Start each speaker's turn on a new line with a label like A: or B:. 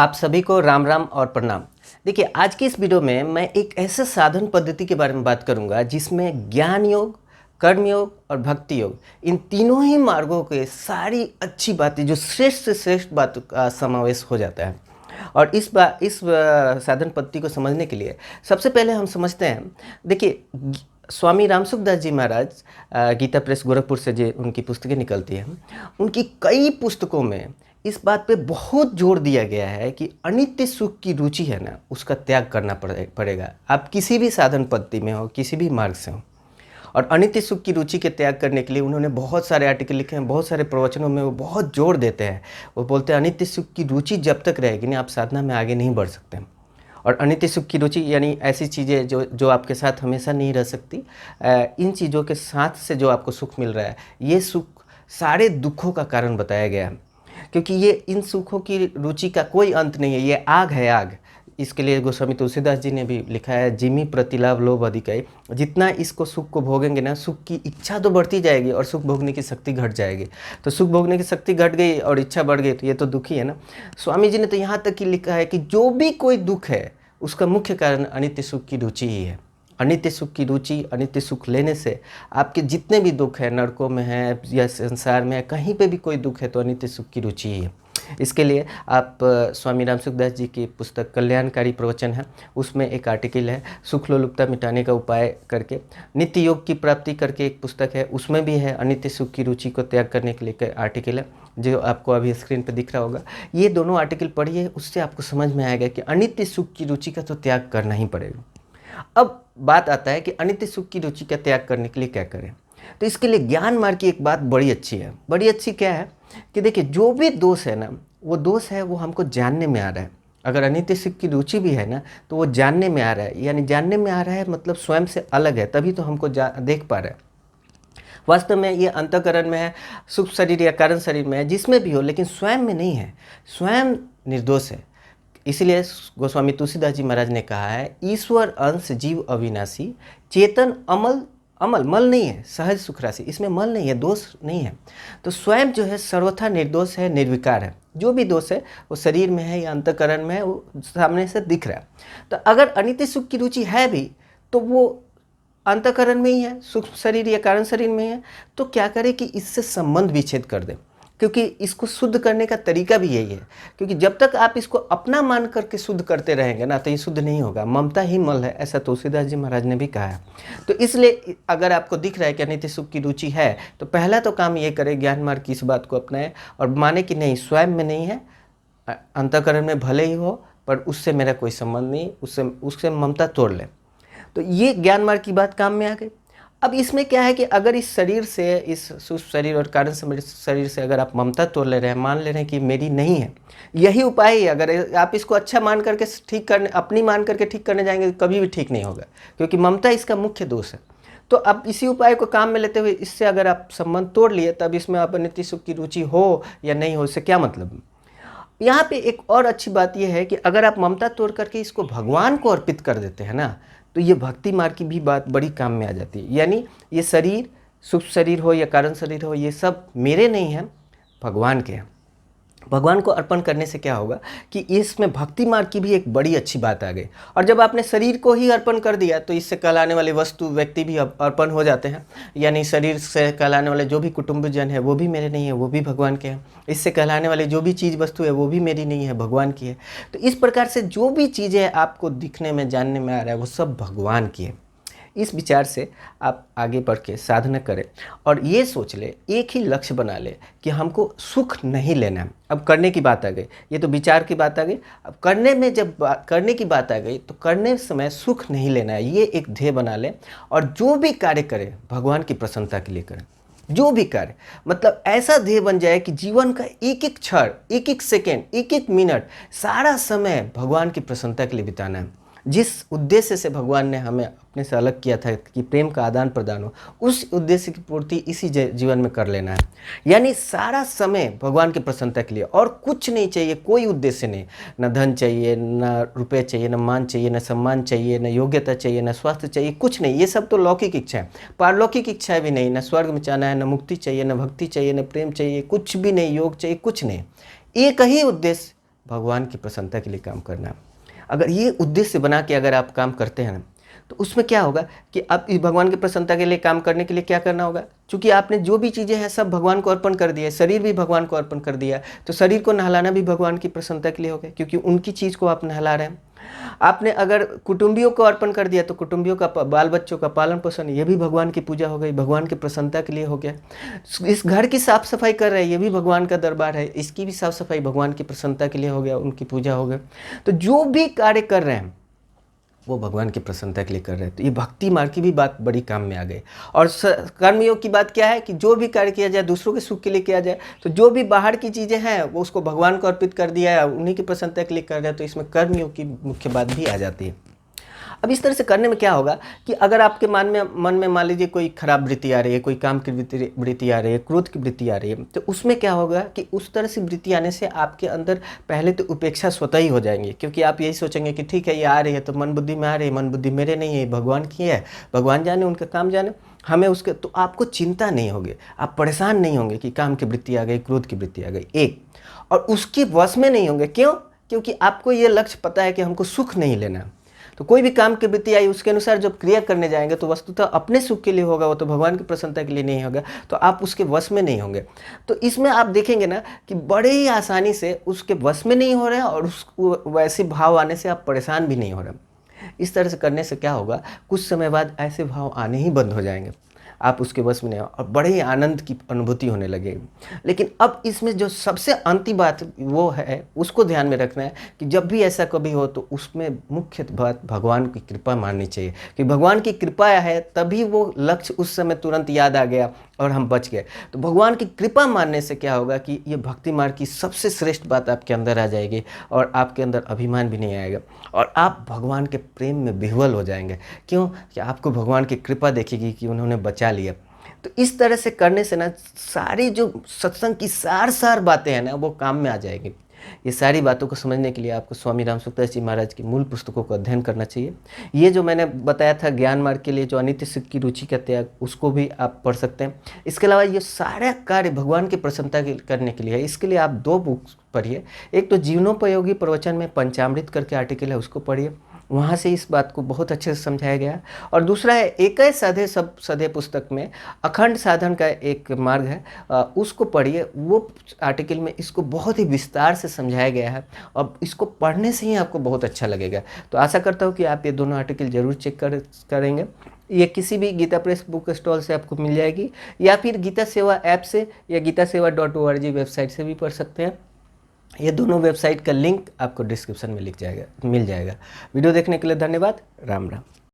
A: आप सभी को राम राम और प्रणाम। देखिए, आज की इस वीडियो में मैं एक ऐसे साधन पद्धति के बारे में बात करूंगा जिसमें ज्ञान योग, कर्म योग और भक्ति योग, इन तीनों ही मार्गों के सारी अच्छी बातें, जो श्रेष्ठ से श्रेष्ठ बात का समावेश हो जाता है। और इस साधन पद्धति को समझने के लिए सबसे पहले हम समझते हैं। देखिए, स्वामी रामसुखदास जी महाराज, गीता प्रेस गोरखपुर से जो उनकी पुस्तकें निकलती हैं, उनकी कई पुस्तकों में इस बात पे बहुत जोर दिया गया है कि अनित्य सुख की रुचि है ना, उसका त्याग करना पड़ेगा। आप किसी भी साधन पद्धति में हो, किसी भी मार्ग से हो। और अनित्य सुख की रुचि के त्याग करने के लिए उन्होंने बहुत सारे आर्टिकल लिखे हैं, बहुत सारे प्रवचनों में वो बहुत जोर देते हैं। वो बोलते हैं अनित्य सुख की रुचि जब तक रहेगी ना, आप साधना में आगे नहीं बढ़ सकते। और अनित्य सुख की रुचि यानी ऐसी चीज़ें जो आपके साथ हमेशा नहीं रह सकती। इन चीज़ों के साथ से जो आपको सुख मिल रहा है, ये सुख सारे दुखों का कारण बताया गया है। क्योंकि ये इन सुखों की रुचि का कोई अंत नहीं है, ये आग है, आग। इसके लिए गोस्वामी तुलसीदास जी ने भी लिखा है, जिमी प्रतिलाभ लोभ अधिकाई। जितना इसको सुख को भोगेंगे ना, सुख की इच्छा तो बढ़ती जाएगी और सुख भोगने की शक्ति घट जाएगी। तो सुख भोगने की शक्ति घट गई और इच्छा बढ़ गई, तो ये तो दुख ही है ना। स्वामी जी ने तो यहाँ तक कि लिखा है कि जो भी कोई दुख है, उसका मुख्य कारण अनित्य सुख की रुचि ही है। अनित्य सुख की रुचि, अनित्य सुख लेने से आपके जितने भी दुख है, नरकों में है या संसार में है, कहीं पे भी कोई दुख है तो अनित्य सुख की रुचि ही है। इसके लिए आप स्वामी रामसुखदास जी की पुस्तक कल्याणकारी प्रवचन है, उसमें एक आर्टिकल है सुख लोलुपता मिटाने का उपाय करके। नित्य योग की प्राप्ति करके एक पुस्तक है, उसमें भी है अनित्य सुख की रुचि को त्याग करने के लिए आर्टिकल है, जो आपको अभी स्क्रीन पर दिख रहा होगा। ये दोनों आर्टिकल पढ़िए, उससे आपको समझ में आएगा कि अनित्य सुख की रुचि का तो त्याग करना ही पड़ेगा। अब बात आता है कि अनित्य सुख की रुचि का त्याग करने के लिए क्या करें। तो इसके लिए ज्ञान मार्ग की एक बात बड़ी अच्छी है। बड़ी अच्छी क्या है कि देखिए, जो भी दोष है ना, वो दोष है वो हमको जानने में आ रहा है। अगर अनित्य सुख की रुचि भी है ना, तो वो जानने में आ रहा है। यानी जानने में आ रहा है मतलब स्वयं से अलग है, तभी तो हमको देख पा रहा है। वास्तव में ये अंतःकरण में है, सुख शरीर या कारण शरीर में है, जिसमें भी हो, लेकिन स्वयं में नहीं है। स्वयं निर्दोष है। इसीलिए गोस्वामी तुलसीदास जी महाराज ने कहा है, ईश्वर अंश जीव अविनाशी, चेतन अमल अमल मल नहीं है, सहज सुख राशि। इसमें मल नहीं है, दोष नहीं है। तो स्वयं जो है सर्वथा निर्दोष है, निर्विकार है। जो भी दोष है वो शरीर में है या अंतःकरण में है, वो सामने से दिख रहा है। तो अगर अनित्य सुख की रुचि है भी, तो वो अंतःकरण में ही है, सुख शरीर या कारण शरीर में है। तो क्या करें कि इससे संबंध विच्छेद कर दें, क्योंकि इसको शुद्ध करने का तरीका भी यही है। क्योंकि जब तक आप इसको अपना मान करके शुद्ध करते रहेंगे ना, तो ये शुद्ध नहीं होगा। ममता ही मल है, ऐसा तुलसीदास जी महाराज ने भी कहा है। तो इसलिए अगर आपको दिख रहा है कि अनित्य सुख की रुचि है, तो पहला तो काम ये करें, ज्ञान मार्ग की इस बात को अपनाएं और माने कि नहीं, स्वयं में नहीं है, अंतःकरण में भले ही हो, पर उससे मेरा कोई संबंध नहीं, उससे ममता तोड़ लें। तो ये ज्ञान मार्ग की बात काम में आ गई। अब इसमें क्या है कि अगर इस शरीर से, इस सूक्ष्म शरीर और कारण शरीर से अगर आप ममता तोड़ ले रहे हैं, मान ले रहे हैं कि मेरी नहीं है, यही उपाय है। अगर आप इसको अच्छा मान करके ठीक करने, अपनी मान करके ठीक करने जाएंगे, तो कभी भी ठीक नहीं होगा, क्योंकि ममता इसका मुख्य दोष है। तो अब इसी उपाय को काम में लेते हुए, इससे अगर आप संबंध तोड़ लिए, तब इसमें आप अनित्य सुख की रुचि हो या नहीं हो, इससे क्या मतलब। यहाँ पे एक और अच्छी बात यह है कि अगर आप ममता तोड़ करके इसको भगवान को अर्पित कर देते हैं ना, तो ये भक्ति मार्ग की भी बात बड़ी काम में आ जाती है। यानी ये शरीर, सूक्ष्म शरीर हो या कारण शरीर हो, ये सब मेरे नहीं हैं, भगवान के हैं। भगवान को अर्पण करने से क्या होगा कि इसमें भक्ति मार्ग की भी एक बड़ी अच्छी बात आ गई। और जब आपने शरीर को ही अर्पण कर दिया, तो इससे कहलाने वाले वस्तु, व्यक्ति भी अर्पण हो जाते हैं। यानी शरीर से कहलाने वाले जो भी कुटुंबजन है, वो भी मेरे नहीं है, वो भी भगवान के हैं। इससे कहलाने वाले जो भी चीज़ वस्तु है, वो भी मेरी नहीं है, भगवान की है। तो इस प्रकार से जो भी चीज़ें आपको दिखने में, जानने में आ रहा है, वो सब भगवान की है। इस विचार से आप आगे बढ़ के साधना करें और ये सोच ले, एक ही लक्ष्य बना ले कि हमको सुख नहीं लेना है। अब करने की बात आ गई, ये तो विचार की बात आ गई। अब करने में जब करने की बात आ गई, तो करने समय सुख नहीं लेना है, ये एक ध्येय बना ले। और जो भी कार्य करें, भगवान की प्रसन्नता के लिए करें। जो भी कार्य, मतलब ऐसा ध्येय बन जाए कि जीवन का एक एक क्षण, एक एक सेकेंड, एक एक मिनट, सारा समय भगवान की प्रसन्नता के लिए बिताना है। जिस उद्देश्य से भगवान ने हमें अपने से अलग किया था कि प्रेम का आदान प्रदान हो, उस उद्देश्य की पूर्ति इसी जीवन में कर लेना है। यानी सारा समय भगवान की प्रसन्नता के लिए, और कुछ नहीं चाहिए, कोई उद्देश्य नहीं। न धन चाहिए, न रुपये चाहिए, न मान चाहिए, न सम्मान चाहिए, न योग्यता चाहिए, न स्वास्थ्य चाहिए, कुछ नहीं। ये सब तो लौकिक इच्छा है। पारलौकिक इच्छा भी नहीं, न स्वर्ग में जाना है, न मुक्ति चाहिए, न भक्ति चाहिए, न प्रेम चाहिए, कुछ भी नहीं। योग चाहिए, कुछ नहीं। एक ही उद्देश्य, भगवान की प्रसन्नता के लिए काम करना। अगर ये उद्देश्य बना के अगर आप काम करते हैं ना, तो उसमें क्या होगा कि आप इस भगवान की प्रसन्नता के लिए काम करने के लिए क्या करना होगा, क्योंकि आपने जो भी चीज़ें हैं सब भगवान को अर्पण कर दिया है, शरीर भी भगवान को अर्पण कर दिया है, तो शरीर को नहलाना भी भगवान की प्रसन्नता के लिए होगा, क्योंकि उनकी चीज़ को आप नहला रहे हैं। आपने अगर कुटुंबियों को अर्पण कर दिया तो कुटुंबियों का बाल बच्चों का पालन पोषण, ये भी भगवान की पूजा हो गई, भगवान की प्रसन्नता के लिए हो गया। इस घर की साफ सफाई कर रहे हैं, ये भी भगवान का दरबार है, इसकी भी साफ सफाई भगवान की प्रसन्नता के लिए हो गया, उनकी पूजा हो गई। तो जो भी कार्य कर रहे हैं वो भगवान की प्रसन्नता के लिए कर रहे हैं। तो ये भक्ति मार्ग की भी बात बड़ी काम में आ गई। और कर्मयोग की बात क्या है कि जो भी कार्य किया जाए दूसरों के सुख के लिए किया जाए, तो जो भी बाहर की चीज़ें हैं वो उसको भगवान को अर्पित कर दिया है, उन्हीं की प्रसन्नता के लिए कर रहे हैं, तो इसमें कर्मयोग की मुख्य बात भी आ जाती है। अब इस तरह से करने में क्या होगा कि अगर आपके मन में मान लीजिए कोई खराब वृत्ति आ रही है, कोई काम की वृत्ति आ रही है, क्रोध की वृत्ति आ रही है, तो उसमें क्या होगा कि उस तरह से वृत्ति आने से आपके अंदर पहले तो उपेक्षा स्वतः ही हो जाएंगी, क्योंकि आप यही सोचेंगे कि ठीक है ये आ रही है तो मन बुद्धि में आ रही है, मन बुद्धि मेरे नहीं है, भगवान की है, भगवान जाने, उनका काम जाने, हमें उसके, तो आपको चिंता नहीं होगी, आप परेशान नहीं होंगे कि काम की वृत्ति आ गई, क्रोध की वृत्ति आ गई एक, और उसकी वश में नहीं होंगे। क्यों? क्योंकि आपको ये लक्ष्य पता है कि हमको सुख नहीं लेना। तो कोई भी काम की वृत्ति आई उसके अनुसार जब क्रिया करने जाएंगे तो वस्तुतः अपने सुख के लिए होगा, वो तो भगवान की प्रसन्नता के लिए नहीं होगा, तो आप उसके वश में नहीं होंगे। तो इसमें आप देखेंगे ना कि बड़े ही आसानी से उसके वश में नहीं हो रहे हैं और उस वैसे भाव आने से आप परेशान भी नहीं हो रहे। इस तरह से करने से क्या होगा, कुछ समय बाद ऐसे भाव आने ही बंद हो जाएंगे, आप उसके वश में नहीं हो और बड़े ही आनंद की अनुभूति होने लगेगी। लेकिन अब इसमें जो सबसे अंतिम बात वो है, उसको ध्यान में रखना है कि जब भी ऐसा कभी हो तो उसमें मुख्य बात भगवान की कृपा माननी चाहिए, कि भगवान की कृपा है तभी वो लक्ष्य उस समय तुरंत याद आ गया और हम बच गए। तो भगवान की कृपा मानने से क्या होगा कि ये भक्ति मार्ग की सबसे श्रेष्ठ बात आपके अंदर आ जाएगी और आपके अंदर अभिमान भी नहीं आएगा और आप भगवान के प्रेम में विह्वल हो जाएंगे। क्यों? कि आपको भगवान की कृपा देखेगी कि उन्होंने बचा लिया। तो इस तरह से करने से ना सारी जो सत्संग की सार बातें हैं ना वो काम में आ जाएगी। ये सारी बातों को समझने के लिए आपको स्वामी राम सुखदास जी महाराज की मूल पुस्तकों का अध्ययन करना चाहिए। ये जो मैंने बताया था ज्ञान मार्ग के लिए जो अनित्य सुख की रुचि का त्याग, उसको भी आप पढ़ सकते हैं। इसके अलावा ये सारा कार्य भगवान की प्रसन्नता करने के लिए है। इसके लिए आप 2 बुक्स पढ़िए। एक तो जीवनोपयोगी प्रवचन में पंचामृत करके आर्टिकल है, उसको पढ़िए, वहाँ से इस बात को बहुत अच्छे से समझाया गया है। और दूसरा है एक साधे सब सधे पुस्तक में अखंड साधन का एक मार्ग है, उसको पढ़िए। वो आर्टिकल में इसको बहुत ही विस्तार से समझाया गया है और इसको पढ़ने से ही आपको बहुत अच्छा लगेगा। तो आशा करता हूँ कि आप ये दोनों आर्टिकल जरूर चेक करेंगे। ये किसी भी गीता प्रेस बुक स्टॉल से आपको मिल जाएगी या फिर गीता सेवा ऐप से या gitasewa.org वेबसाइट से भी पढ़ सकते हैं। ये दोनों वेबसाइट का लिंक आपको डिस्क्रिप्शन में मिल जाएगा। वीडियो देखने के लिए धन्यवाद। राम राम।